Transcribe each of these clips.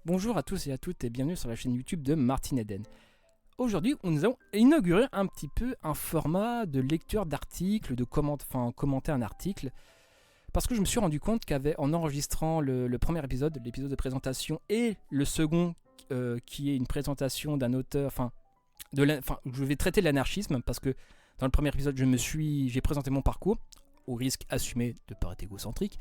Bonjour à tous et à toutes et bienvenue sur la chaîne YouTube de Martin Eden. Aujourd'hui, nous allons inaugurer un petit peu un format de lecture d'articles, de commenter un article, parce que je me suis rendu compte qu'en enregistrant le premier épisode, l'épisode de présentation, et le second, qui est une présentation d'un auteur, je vais traiter de l'anarchisme, parce que dans le premier épisode, j'ai présenté mon parcours, au risque assumé de paraître égocentrique,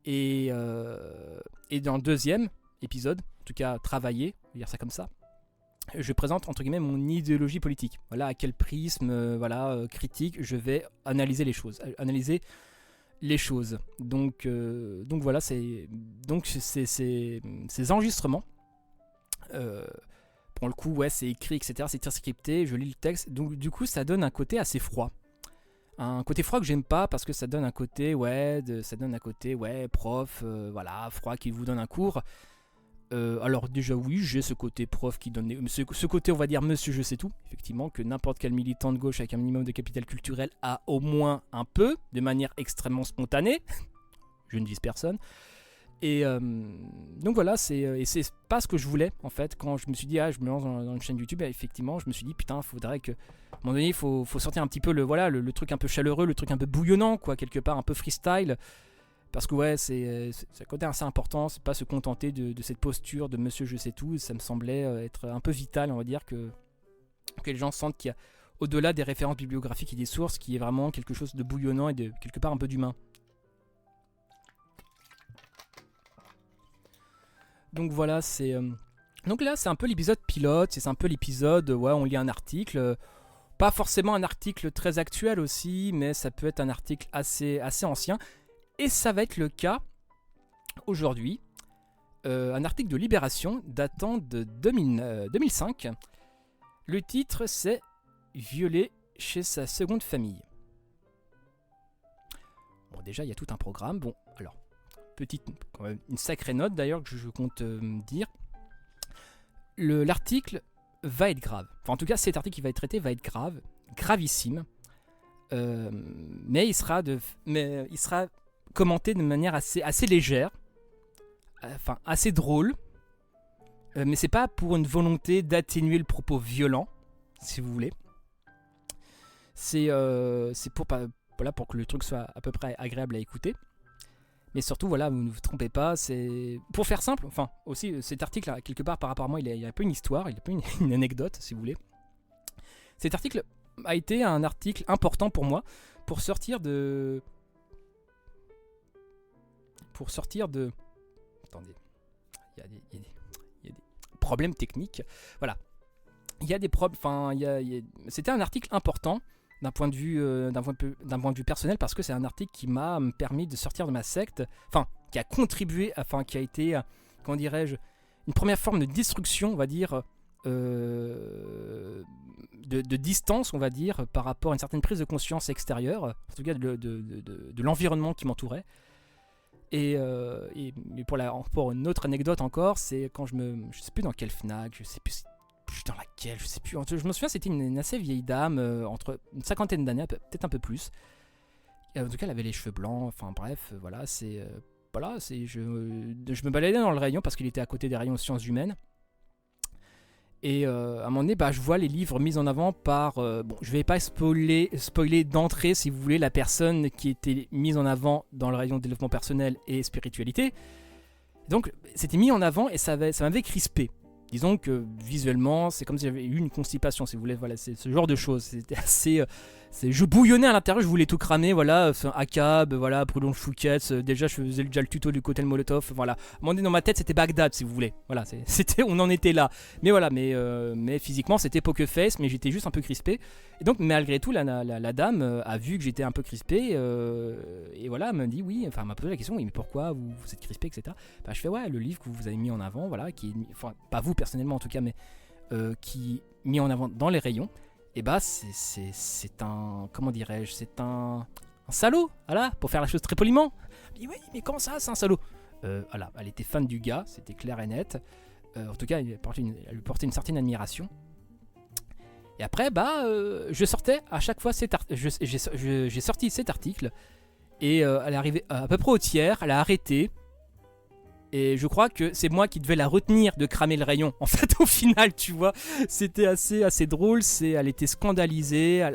et dans le deuxième épisode, en tout cas travaillé, on va dire ça comme ça, je présente entre guillemets mon idéologie politique. Voilà à quel prisme critique je vais analyser les choses. Donc voilà, ces enregistrements. Pour le coup, ouais, c'est écrit, etc. C'est scripté, je lis le texte. Donc du coup, ça donne un côté assez froid. Un côté froid que j'aime pas parce que ça donne un côté, prof, froid qui vous donne un cours. Alors déjà oui, j'ai ce côté prof qui donne ce côté on va dire monsieur je sais tout, effectivement, que n'importe quel militant de gauche avec un minimum de capital culturel a au moins un peu, de manière extrêmement spontanée. Je ne vise personne. Et donc voilà, c'est pas ce que je voulais en fait. Quand je me suis dit je me lance dans une chaîne YouTube, effectivement je me suis dit putain, faudrait que à un moment donné il faut sortir un petit peu le truc un peu chaleureux, le truc un peu bouillonnant quoi, quelque part un peu freestyle. Parce que ouais, c'est un côté assez important, c'est pas se contenter de cette posture de monsieur je sais tout, ça me semblait être un peu vital, on va dire, que les gens sentent qu'il y a, au-delà des références bibliographiques et des sources, qui est vraiment quelque chose de bouillonnant et de quelque part un peu d'humain. Donc voilà, donc là c'est un peu l'épisode pilote, c'est un peu l'épisode, on lit un article, pas forcément un article très actuel aussi, mais ça peut être un article assez ancien. Et ça va être le cas aujourd'hui. Un article de Libération datant de 2005. Le titre c'est « Violé chez sa seconde famille ». Bon, déjà il y a tout un programme. Bon, alors, quand même, une sacrée note d'ailleurs que je compte dire. L'article va être grave. Enfin, en tout cas, cet article qui va être traité va être grave, gravissime. Mais il sera commenté de manière assez légère, assez drôle, mais c'est pas pour une volonté d'atténuer le propos violent, si vous voulez. C'est pour que le truc soit à peu près agréable à écouter. Mais surtout, voilà, vous ne vous trompez pas, c'est pour faire simple. Enfin, aussi, cet article, quelque part, par rapport à moi, il y a un peu une histoire, il y a un peu une anecdote, si vous voulez. Cet article a été un article important pour moi, pour sortir de... Attendez, il y a des problèmes techniques. Voilà, il y a des problèmes. C'était un article important d'un point de vue personnel, parce que c'est un article qui m'a permis de sortir de ma secte, qui a contribué, qui a été, comment dirais-je, une première forme de destruction, on va dire, de distance, on va dire, par rapport à une certaine prise de conscience extérieure, en tout cas de l'environnement qui m'entourait. Et pour une autre anecdote encore, c'est quand je sais plus dans quelle Fnac, je sais plus dans laquelle, je sais plus. Je me souviens, c'était une assez vieille dame, entre une cinquantaine d'années, peut-être un peu plus. Et en tout cas, elle avait les cheveux blancs. Enfin bref, je me baladais dans le rayon parce qu'il était à côté des rayons sciences humaines. Et à un moment donné, je vois les livres mis en avant par... je vais pas spoiler d'entrée, si vous voulez, la personne qui était mise en avant dans le rayon développement personnel et spiritualité. Donc, c'était mis en avant et ça m'avait crispé. Disons que visuellement, c'est comme si j'avais eu une constipation, si vous voulez. Voilà, c'est ce genre de choses. C'était assez... je bouillonnais à l'intérieur, je voulais tout cramer, voilà, ACAB, voilà, brûlons le Fouquet, déjà je faisais déjà le tuto du cocktail Molotov, voilà. À un moment donné, dans ma tête, c'était Bagdad, si vous voulez. Voilà, on en était là. Mais voilà, mais physiquement, c'était poker face, mais j'étais juste un peu crispé. Et donc, malgré tout, la dame a vu que j'étais un peu crispé, et voilà, elle m'a dit oui, elle m'a posé la question, oui, mais pourquoi vous êtes crispé, etc. Je fais ouais, le livre que vous avez mis en avant, voilà, pas vous personnellement en tout cas, mais qui est mis en avant dans les rayons. Et c'est un... Comment dirais-je? C'est un salaud, voilà, pour faire la chose très poliment. Je dis, oui, mais comment ça, c'est un salaud? Voilà, elle était fan du gars, c'était clair et net. En tout cas, elle lui portait une certaine admiration. Et après, je sortais à chaque fois j'ai sorti cet article. Et elle est arrivée à peu près au tiers, elle a arrêté. Et je crois que c'est moi qui devais la retenir de cramer le rayon. En fait, au final, tu vois, c'était assez drôle. Elle était scandalisée.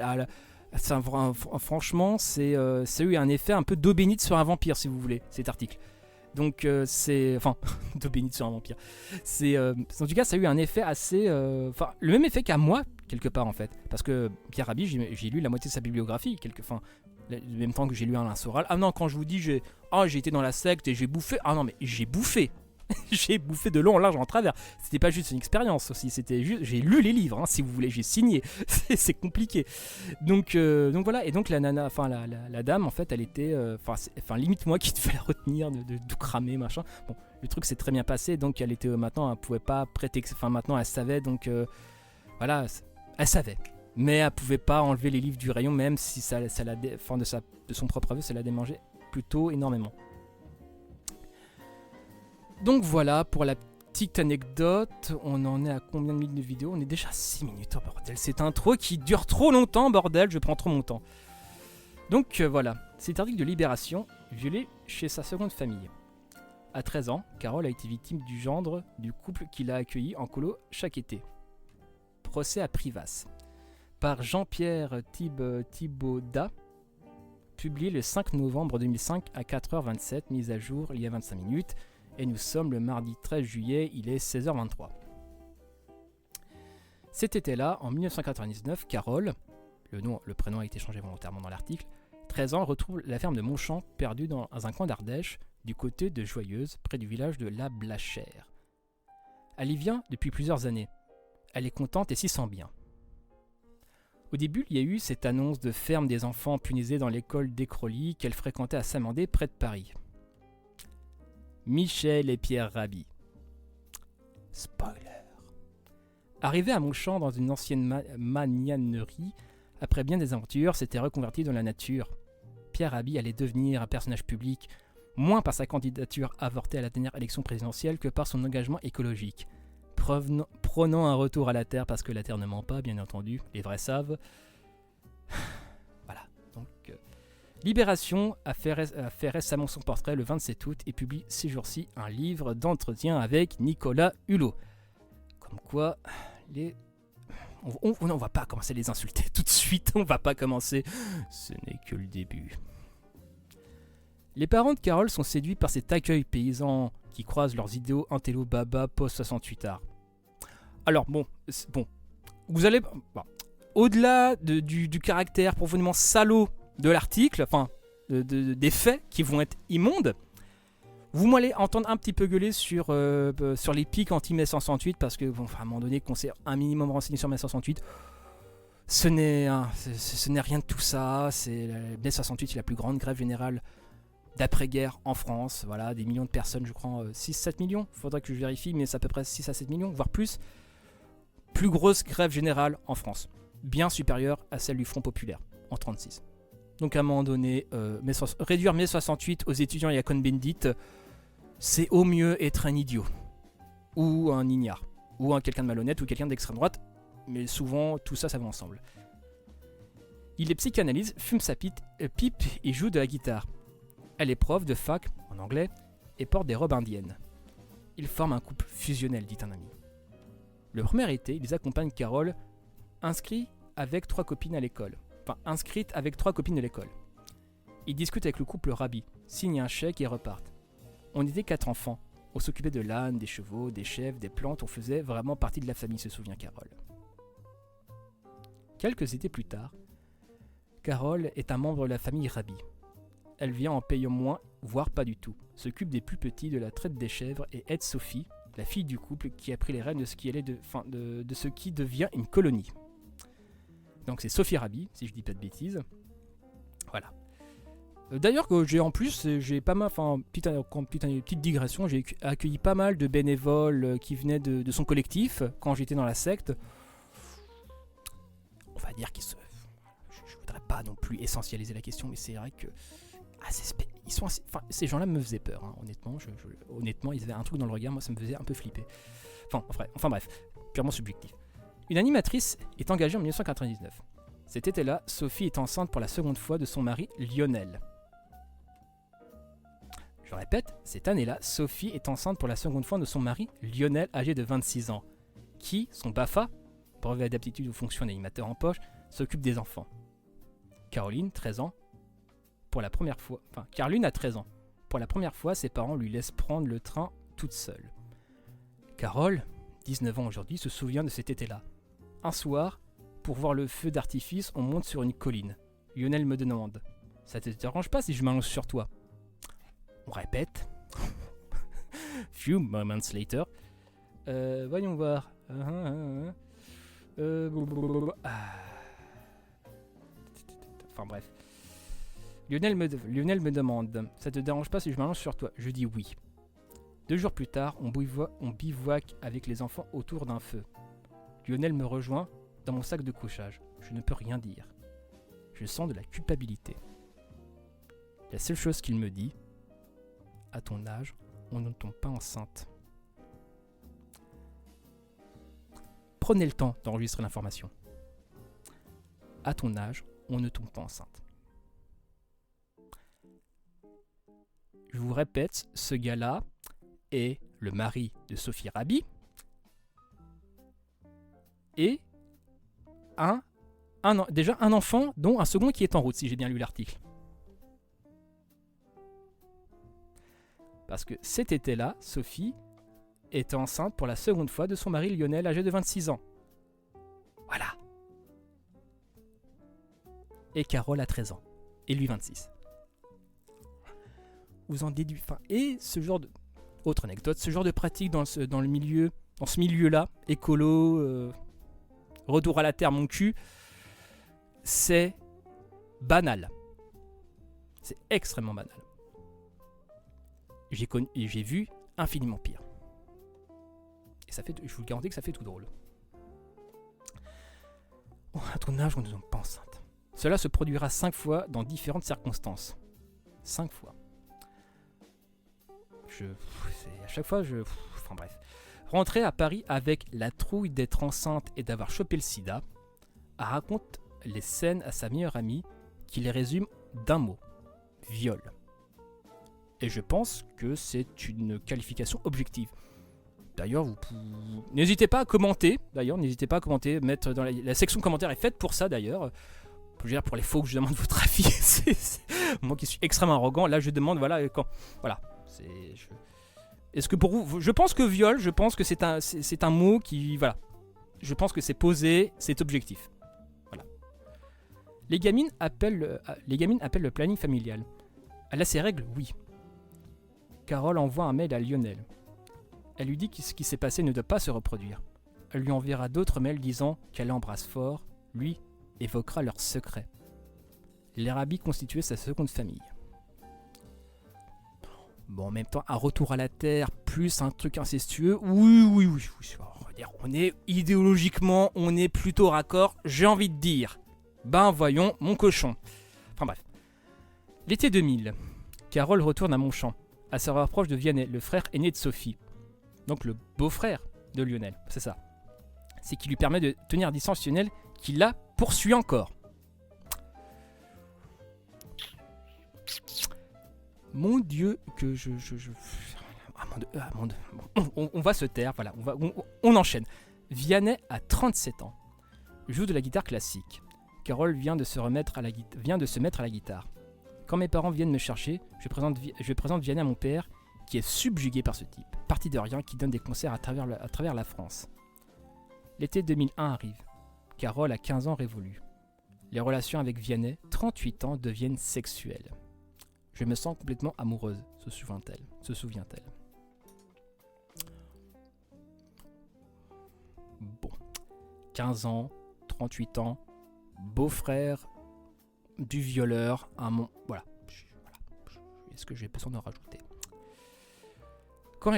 Franchement, ça a eu un effet un peu d'eau bénite sur un vampire, si vous voulez, cet article. Donc, enfin, d'eau bénite sur un vampire. En tout cas, ça a eu un effet assez. Le même effet qu'à moi, quelque part, en fait. Parce que Pierre Rabhi, j'ai lu la moitié de sa bibliographie, le même temps que j'ai lu Alain Soral. Ah non, quand je vous dis j'ai été dans la secte et j'ai bouffé. Ah non, mais j'ai bouffé. J'ai bouffé de long en large en travers. C'était pas juste une expérience aussi, c'était juste. J'ai lu les livres, hein, si vous voulez, j'ai signé. C'est compliqué. Donc voilà, et donc la nana, enfin la dame, en fait, elle était. Limite moi qui devais la retenir, de cramer, machin. Bon, le truc s'est très bien passé, donc elle était. Maintenant, elle pouvait pas prêter. Enfin, maintenant, elle savait, donc voilà, elle savait. Mais elle pouvait pas enlever les livres du rayon, même si de son propre aveu, ça la démangeait plutôt énormément. Donc voilà pour la petite anecdote. On en est à combien de minutes de vidéo? On est déjà à 6 minutes, oh bordel. C'est un intro qui dure trop longtemps, bordel, je prends trop mon temps. Donc voilà, cet article de Libération, violé chez sa seconde famille. À 13 ans, Carole a été victime du gendre du couple qui l'a accueilli en colo chaque été. Procès à Privas. Par Jean-Pierre Thibaudat, publié le 5 novembre 2005 à 4h27, mise à jour il y a 25 minutes, et nous sommes le mardi 13 juillet, il est 16h23. Cet été-là, en 1999, Carole, le prénom a été changé volontairement dans l'article, 13 ans, retrouve la ferme de Montchamp perdue dans un coin d'Ardèche, du côté de Joyeuse, près du village de La Blachère. Elle y vient depuis plusieurs années. Elle est contente et s'y sent bien. Au début, il y a eu cette annonce de ferme des enfants punaisés dans l'école d'Écrolly qu'elle fréquentait à Saint-Mandé, près de Paris. Michel et Pierre Rabhi. Spoiler. Arrivé à Montchamp dans une ancienne magnanerie, après bien des aventures, s'était reconverti dans la nature. Pierre Rabhi allait devenir un personnage public, moins par sa candidature avortée à la dernière élection présidentielle que par son engagement écologique. Prenant un retour à la Terre, parce que la Terre ne ment pas, bien entendu, les vrais savent. Voilà, donc Libération a fait récemment son portrait le 27 août et publie ces jours-ci un livre d'entretien avec Nicolas Hulot. Comme quoi, on va pas commencer à les insulter tout de suite, on va pas commencer, ce n'est que le début. Les parents de Carole sont séduits par cet accueil paysan qui croisent leurs idéaux intello baba post-68 art. Alors bon, vous allez... Bon, au-delà du caractère profondément salaud de l'article, enfin, des faits qui vont être immondes, vous m'allez entendre un petit peu gueuler sur les pics anti-mai 68, parce que, bon, à un moment donné, qu'on s'est un minimum renseigné sur mai 68, ce n'est rien de tout ça. Mai 68, c'est la plus grande grève générale d'après-guerre en France. Voilà, des millions de personnes, je crois, 6-7 millions, il faudrait que je vérifie, mais c'est à peu près 6 à 7 millions, voire plus. Plus grosse grève générale en France, bien supérieure à celle du Front Populaire, en 1936. Donc à un moment donné, réduire mai 68 aux étudiants et à Cohn-Bendit, c'est au mieux être un idiot, ou un ignare, ou quelqu'un de malhonnête, ou quelqu'un d'extrême droite, mais souvent tout ça, ça va ensemble. Il est psychanalyse, fume sa pipe et joue de la guitare. Elle est prof de fac, en anglais, et porte des robes indiennes. Ils forment un couple fusionnel, dit un ami. Le premier été, ils accompagnent Carole, inscrite avec 3 copines de l'école. Ils discutent avec le couple Rabhi, signent un chèque et repartent. On était 4 enfants. On s'occupait de l'âne, des chevaux, des chèvres, des plantes. On faisait vraiment partie de la famille, se souvient Carole. Quelques étés plus tard, Carole est un membre de la famille Rabhi. Elle vient en payant moins, voire pas du tout, s'occupe des plus petits, de la traite des chèvres et aide Sophie, la fille du couple qui a pris les rênes de ce qui devient une colonie. Donc c'est Sophie Rabhi, si je dis pas de bêtises. Voilà. D'ailleurs, j'ai pas mal, petite digression, j'ai accueilli pas mal de bénévoles qui venaient de son collectif quand j'étais dans la secte. On va dire qu'ils se... Je voudrais pas non plus essentialiser la question, mais c'est vrai que ces gens-là me faisaient peur, hein, honnêtement. Honnêtement, ils avaient un truc dans le regard, moi ça me faisait un peu flipper. Enfin bref, purement subjectif. Une animatrice est engagée en 1999. Cet été-là, Sophie est enceinte pour la seconde fois de son mari Lionel. Je Je répète, cette année-là, Sophie est enceinte pour la seconde fois de son mari, Lionel, âgé de 26 ans, qui, son BAFA, brevet d'aptitude aux fonctions d'animateur en poche, s'occupe des enfants. Caroline, 13 ans, Caroline a 13 ans. Pour la première fois, ses parents lui laissent prendre le train toute seule. Carole, 19 ans aujourd'hui, se souvient de cet été-là. Un soir, pour voir le feu d'artifice, on monte sur une colline. Lionel me demande « Ça te dérange pas si je m'allonge sur toi ?» On répète. Few moments later. Voyons voir. Enfin bref. Lionel me demande « Ça te dérange pas si je m'allonge sur toi ?» Je dis oui. 2 jours plus tard, on bivouac avec les enfants autour d'un feu. Lionel me rejoint dans mon sac de couchage. Je ne peux rien dire. Je sens de la culpabilité. La seule chose qu'il me dit, à ton âge, on ne tombe pas enceinte. Prenez le temps d'enregistrer l'information. À ton âge, on ne tombe pas enceinte. Je vous répète, ce gars-là est le mari de Sophie Rabi et déjà un enfant, dont un second qui est en route, si j'ai bien lu l'article. Parce que cet été-là, Sophie était enceinte pour la seconde fois de son mari Lionel, âgé de 26 ans. Voilà. Et Carole a 13 ans. Et lui 26. Vous en déduisez. Et ce genre de... Autre anecdote, ce genre de pratique dans ce milieu-là, écolo, retour à la terre, mon cul, c'est banal. C'est extrêmement banal. J'ai vu infiniment pire. Et ça fait, je vous le garantis que ça fait tout drôle. Oh, à ton âge, on ne tombe pas enceinte. Cela se produira 5 fois dans différentes circonstances. 5 fois. À chaque fois, enfin bref. Rentrer à Paris avec la trouille d'être enceinte et d'avoir chopé le sida, elle raconte les scènes à sa meilleure amie qui les résume d'un mot. Viol. Et je pense que c'est une qualification objective. D'ailleurs, n'hésitez pas à commenter. Mettre dans la section commentaires est faite pour ça d'ailleurs. Je veux dire, pour les faux que je demande votre avis. Moi qui suis extrêmement arrogant, là je demande, voilà. Est-ce que pour vous, je pense que viol, je pense que c'est un mot qui, voilà. Je pense que c'est posé, c'est objectif. Voilà. Les gamines appellent le planning familial. Elle a ses règles, oui. Carole envoie un mail à Lionel. Elle lui dit que ce qui s'est passé ne doit pas se reproduire. Elle lui enverra d'autres mails disant qu'elle l'embrasse fort. Lui évoquera leur secret. Les Rabi constituaient sa seconde famille. Bon, en même temps, un retour à la terre plus un truc incestueux. Oui. On est idéologiquement, on est plutôt raccord, j'ai envie de dire. Ben voyons, mon cochon. Enfin bref. L'été 2000, Carole retourne à Montchamp. Elle se rapproche de Vianney, le frère aîné de Sophie. Donc le beau-frère de Lionel, c'est ça. C'est qui lui permet de tenir distance Lionel, qui la poursuit encore. Mon Dieu, que je... On va se taire, voilà, on enchaîne. Vianney a 37 ans, joue de la guitare classique. Carole vient de se mettre à la guitare. Quand mes parents viennent me chercher, je présente Vianney à mon père, qui est subjugué par ce type, parti de rien qui donne des concerts à travers la France. L'été 2001 arrive. Carole a 15 ans révolus. Les relations avec Vianney, 38 ans, deviennent sexuelles. Je me sens complètement amoureuse, se souvient-elle. Bon. 15 ans, 38 ans, beau-frère du violeur, voilà. Est-ce que j'ai besoin d'en rajouter ? Quand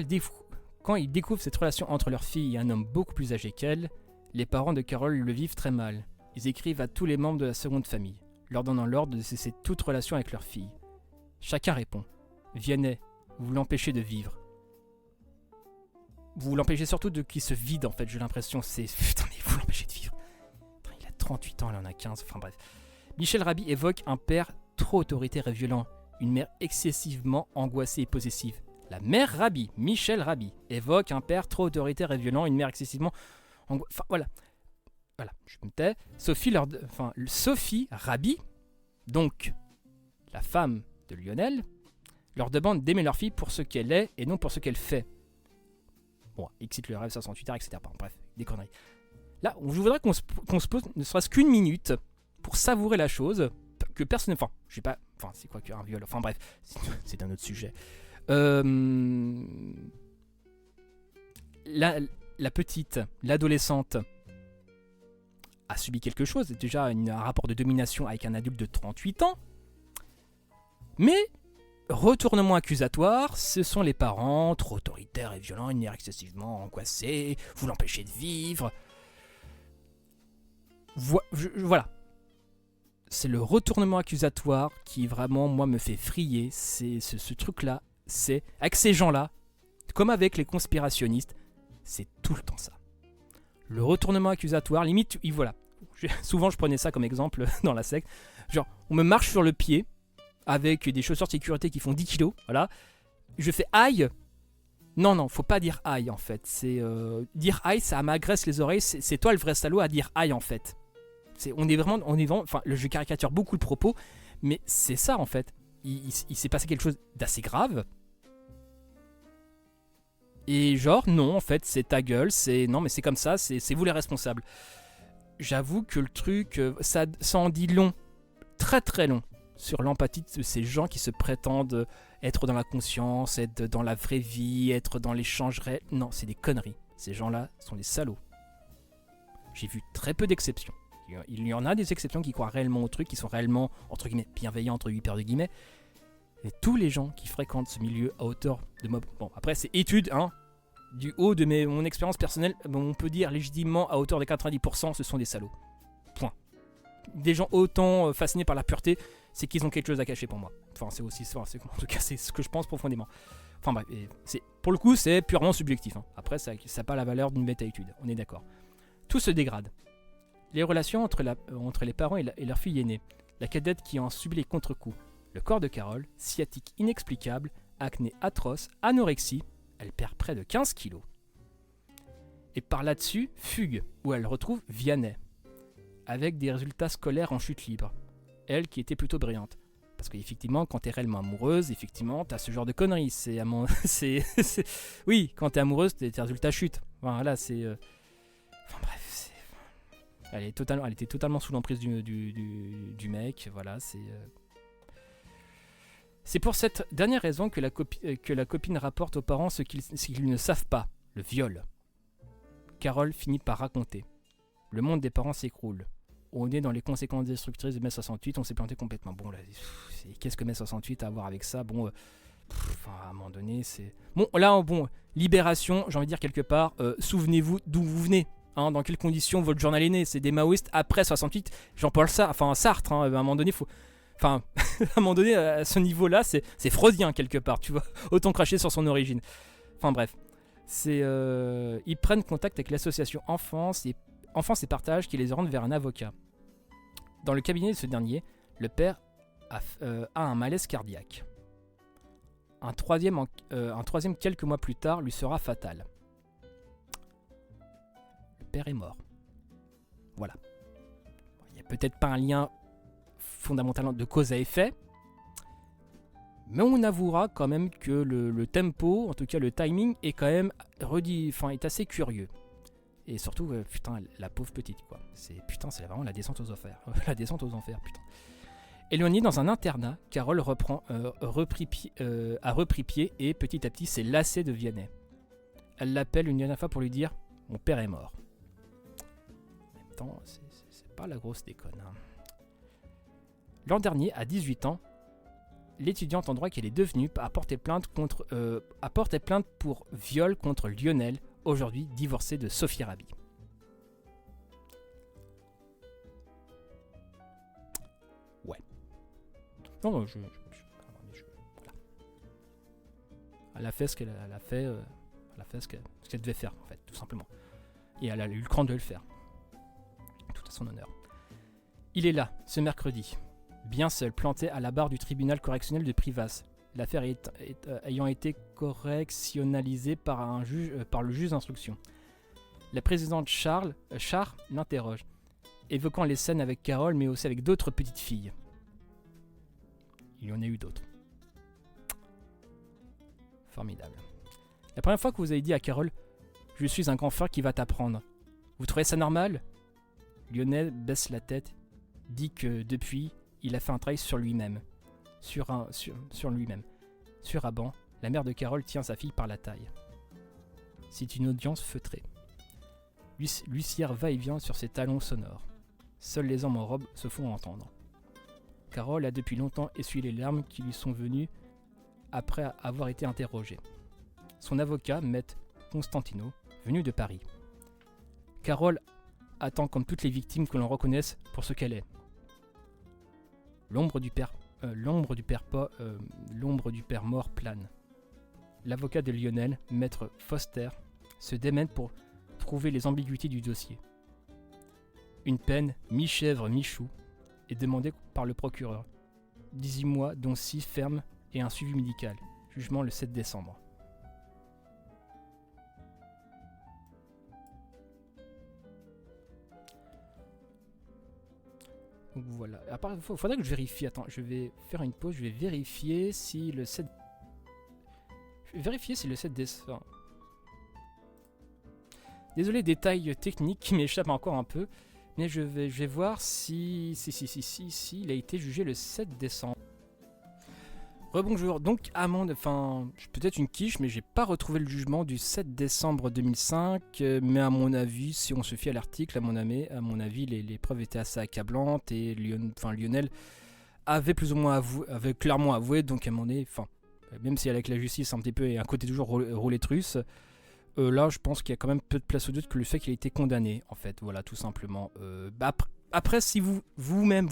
ils découvrent cette relation entre leur fille et un homme beaucoup plus âgé qu'elle, les parents de Carole le vivent très mal. Ils écrivent à tous les membres de la seconde famille, leur donnant l'ordre de cesser toute relation avec leur fille. Chacun répond. Vianney, vous l'empêchez de vivre. Vous l'empêchez surtout de qu'il se vide en fait, j'ai l'impression. Putain, mais vous l'empêchez de vivre. Putain, il a 38 ans, elle en a 15, enfin bref. Michel Rabi évoque un père trop autoritaire et violent. une mère excessivement angoissée et possessive. La mère Rabi, Michel Rabi, évoque un père trop autoritaire et violent, une mère excessivement angoissée. Enfin, voilà. Voilà, je me tais. Sophie Rabi, donc la femme de Lionel, leur demande d'aimer leur fille pour ce qu'elle est et non pour ce qu'elle fait. Bon, excite le rêve 68 heures, etc. Bref, des conneries. Là, je voudrais qu'on se pose ne serait-ce qu'une minute pour savourer la chose, que personne... Enfin, je sais pas... Enfin, c'est quoi qu'un viol? Enfin bref, c'est un autre sujet. La petite, l'adolescente, a subi quelque chose. Déjà, un rapport de domination avec un adulte de 38 ans. Mais... retournement accusatoire, ce sont les parents, trop autoritaires et violents, une mère excessivement angoissée, vous l'empêchez de vivre. Voilà. C'est le retournement accusatoire qui vraiment, moi, me fait vriller. C'est ce truc-là, c'est avec ces gens-là, comme avec les conspirationnistes, c'est tout le temps ça. Le retournement accusatoire, limite, voilà. Souvent, je prenais ça comme exemple dans la secte. Genre, on me marche sur le pied, avec des chaussures de sécurité qui font 10 kilos, voilà. Je fais aïe. Non, faut pas dire aïe en fait. C'est dire aïe, ça m'agresse les oreilles. C'est toi le vrai salaud à dire aïe en fait. On est vraiment, enfin, je caricature beaucoup le propos, mais c'est ça en fait. Il s'est passé quelque chose d'assez grave. Et genre, non, en fait, c'est ta gueule, non, mais c'est comme ça, c'est vous les responsables. J'avoue que le truc, ça en dit long, très très long, sur l'empathie de ces gens qui se prétendent être dans la conscience, être dans la vraie vie, être dans l'échange réel. Non, c'est des conneries. Ces gens-là sont des salauds. J'ai vu très peu d'exceptions. Il y en a des exceptions qui croient réellement au truc, qui sont réellement, entre guillemets, bienveillants, entre 8 paires de guillemets. Et tous les gens qui fréquentent ce milieu à hauteur de mob... Bon, après, c'est étude, hein. Du haut de mon expérience personnelle, on peut dire légitimement à hauteur de 90%, ce sont des salauds. Point. Des gens autant fascinés par la pureté, c'est qu'ils ont quelque chose à cacher pour moi. Enfin, c'est aussi ça, en tout cas, c'est ce que je pense profondément. Enfin bref, pour le coup, c'est purement subjectif. Hein. Après, ça n'a pas la valeur d'une méta-étude, on est d'accord. Tout se dégrade. Les relations entre les parents et leur fille aînée. La cadette qui en subit les contre-coups. Le corps de Carole, sciatique inexplicable, acné atroce, anorexie. Elle perd près de 15 kilos. Et par là-dessus, fugue, où elle retrouve Vianney, avec des résultats scolaires en chute libre. Elle qui était plutôt brillante. Parce qu'effectivement, quand t'es réellement amoureuse, effectivement, t'as ce genre de conneries. Oui, quand t'es amoureuse, tes résultats chutent. Voilà, c'est... Enfin bref, elle était totalement sous l'emprise du mec. Voilà, c'est... C'est pour cette dernière raison que la copine rapporte aux parents ce qu'ils ne savent pas, le viol. Carole finit par raconter. Le monde des parents s'écroule. On est dans les conséquences destructrices de mai 68, on s'est planté complètement. Bon, là, qu'est-ce que mai 68 a à voir avec ça? Bon, à un moment donné, c'est... Bon, là, libération, j'ai envie de dire quelque part, souvenez-vous d'où vous venez. Hein, dans quelles conditions votre journal est né? C'est des maoïstes après 68, Jean-Paul Sartre, Sartre, hein, à un moment donné, faut... Enfin, à un moment donné, à ce niveau-là, c'est freudien quelque part, tu vois. Autant cracher sur son origine. Enfin bref, ils prennent contact avec l'association Enfance et Partage qui les oriente vers un avocat. Dans le cabinet de ce dernier, le père a un malaise cardiaque. Un troisième quelques mois plus tard lui sera fatal. Le père est mort. Voilà. Il n'y a peut-être pas un lien fondamentalement de cause à effet, mais on avouera quand même que le tempo, en tout cas le timing, est quand même est assez curieux. Et surtout, putain, la pauvre petite, quoi. C'est vraiment la descente aux enfers. La descente aux enfers, putain. Éloignée dans un internat, Carole a repris pied et petit à petit s'est lassée de Vianney. Elle l'appelle une dernière fois pour lui dire « Mon père est mort ». En même temps, c'est pas la grosse déconne, hein. L'an dernier, à 18 ans, l'étudiante en droit qu'elle est devenue a porté plainte pour viol contre Lionel, aujourd'hui divorcé de Sophie Rabi. Ouais. Non, voilà. Elle a fait ce qu'elle a fait. Elle a fait ce qu'elle devait faire, en fait, tout simplement. Et elle a eu le cran de le faire. Tout à son honneur. Il est là, ce mercredi. bien seul, planté à la barre du tribunal correctionnel de Privas. L'affaire ayant été correctionnalisée par le juge d'instruction. La présidente Char l'interroge, évoquant les scènes avec Carole, mais aussi avec d'autres petites filles. Il y en a eu d'autres. Formidable. La première fois que vous avez dit à Carole « Je suis un grand frère qui va t'apprendre », vous trouvez ça normal ? Lionel baisse la tête, dit que depuis, il a fait un travail sur lui-même. Sur lui-même. Sur un banc, la mère de Carole tient sa fille par la taille. C'est une audience feutrée. L'huissière va et vient sur ses talons sonores. Seuls les hommes en robe se font entendre. Carole a depuis longtemps essuyé les larmes qui lui sont venues après avoir été interrogée. Son avocat, maître Constantino, venu de Paris. Carole attend comme toutes les victimes que l'on reconnaisse pour ce qu'elle est. L'ombre du père mort plane. L'avocat de Lionel, maître Foster, se démène pour trouver les ambiguïtés du dossier. Une peine mi-chèvre, mi-chou est demandée par le procureur. 18 mois, dont 6 fermes et un suivi médical. Jugement le 7 décembre. Donc voilà. Il faudrait que je vérifie. Attends, je vais faire une pause. Je vais vérifier si le 7... décembre... Désolé, détail technique qui m'échappe encore un peu. Mais je vais voir si il a été jugé le 7 décembre. Rebonjour, donc amende, enfin peut-être une quiche, mais j'ai pas retrouvé le jugement du 7 décembre 2005, mais à mon avis, si on se fie à l'article, à mon avis, les preuves étaient assez accablantes et Lionel avait plus ou moins avait clairement avoué, donc à mon avis, même si avec la justice un petit peu et un côté toujours roulette russe, là je pense qu'il y a quand même peu de place au doute que le fait qu'il ait été condamné, en fait, voilà, tout simplement. Après, si vous-même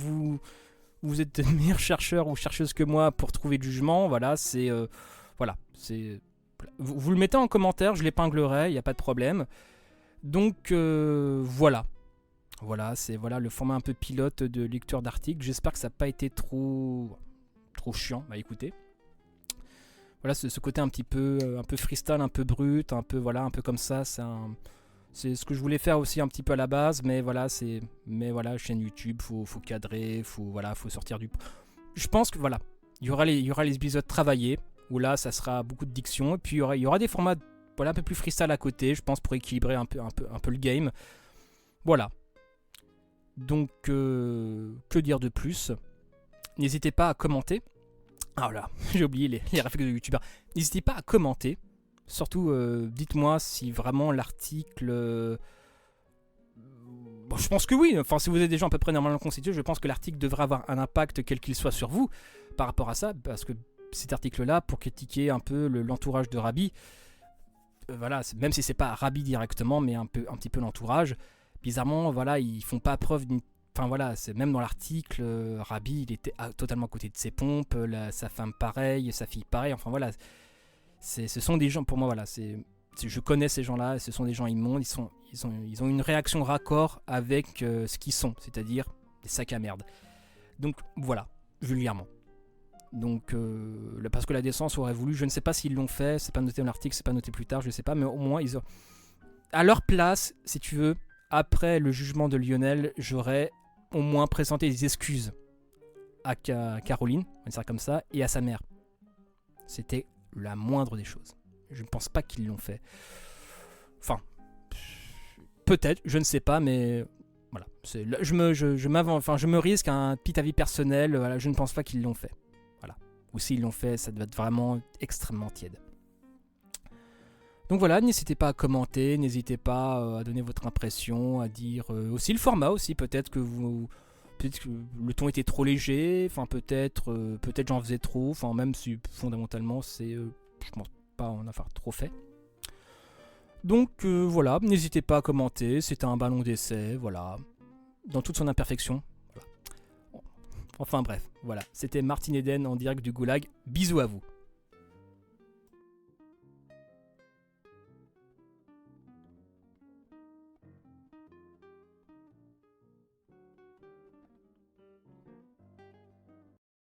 vous êtes meilleur chercheur ou chercheuse que moi pour trouver le jugement, voilà, vous le mettez en commentaire, je l'épinglerai, il n'y a pas de problème. Donc voilà, c'est le format un peu pilote de lecture d'articles. J'espère que ça n'a pas été trop chiant à écouter. Voilà, ce côté un peu freestyle, un peu brut, un peu comme ça, c'est ce que je voulais faire aussi un petit peu à la base, mais voilà, chaîne YouTube, faut cadrer, faut sortir du... Je pense que voilà, il y aura les épisodes travaillés, où là, ça sera beaucoup de diction, et puis il y aura des formats un peu plus freestyle à côté, je pense, pour équilibrer un peu le game. Voilà. Donc, que dire de plus ? N'hésitez pas à commenter. Ah là, j'ai oublié les réflexes de youtubeurs. N'hésitez pas à commenter. Surtout, dites-moi si vraiment l'article... je pense que oui. Enfin, si vous êtes des gens à peu près normalement constitués, je pense que l'article devrait avoir un impact quel qu'il soit sur vous par rapport à ça. Parce que cet article-là, pour critiquer un peu l'entourage de Rabbi, même si c'est pas Rabbi directement, mais un petit peu l'entourage, bizarrement, voilà, ils font pas preuve d'une... Enfin voilà, c'est même dans l'article, Rabbi, il était totalement à côté de ses pompes, sa femme pareil, sa fille pareil, enfin voilà... Ce sont des gens, pour moi, voilà, je connais ces gens-là, ce sont des gens immondes, ils ont une réaction raccord avec ce qu'ils sont, c'est-à-dire des sacs à merde. Donc voilà, vulgairement. Donc, parce que la décence aurait voulu, je ne sais pas s'ils l'ont fait, c'est pas noté dans l'article, c'est pas noté plus tard, je ne sais pas, mais au moins, à leur place, si tu veux, après le jugement de Lionel, j'aurais au moins présenté des excuses à Caroline, on va dire comme ça, et à sa mère. C'était la moindre des choses. Je ne pense pas qu'ils l'ont fait. Enfin, peut-être, je ne sais pas, mais voilà. Je me risque à un petit avis personnel. Voilà, je ne pense pas qu'ils l'ont fait. Voilà. Ou s'ils l'ont fait, ça doit être vraiment extrêmement tiède. Donc voilà, n'hésitez pas à commenter, n'hésitez pas à donner votre impression, à dire aussi le format aussi. Peut-être que le ton était trop léger, enfin peut-être j'en faisais trop, enfin même si fondamentalement je pense pas en avoir trop fait. Donc voilà, n'hésitez pas à commenter, c'était un ballon d'essai, voilà, dans toute son imperfection. Voilà. Enfin bref, voilà, c'était Martin Eden en direct du Goulag, bisous à vous.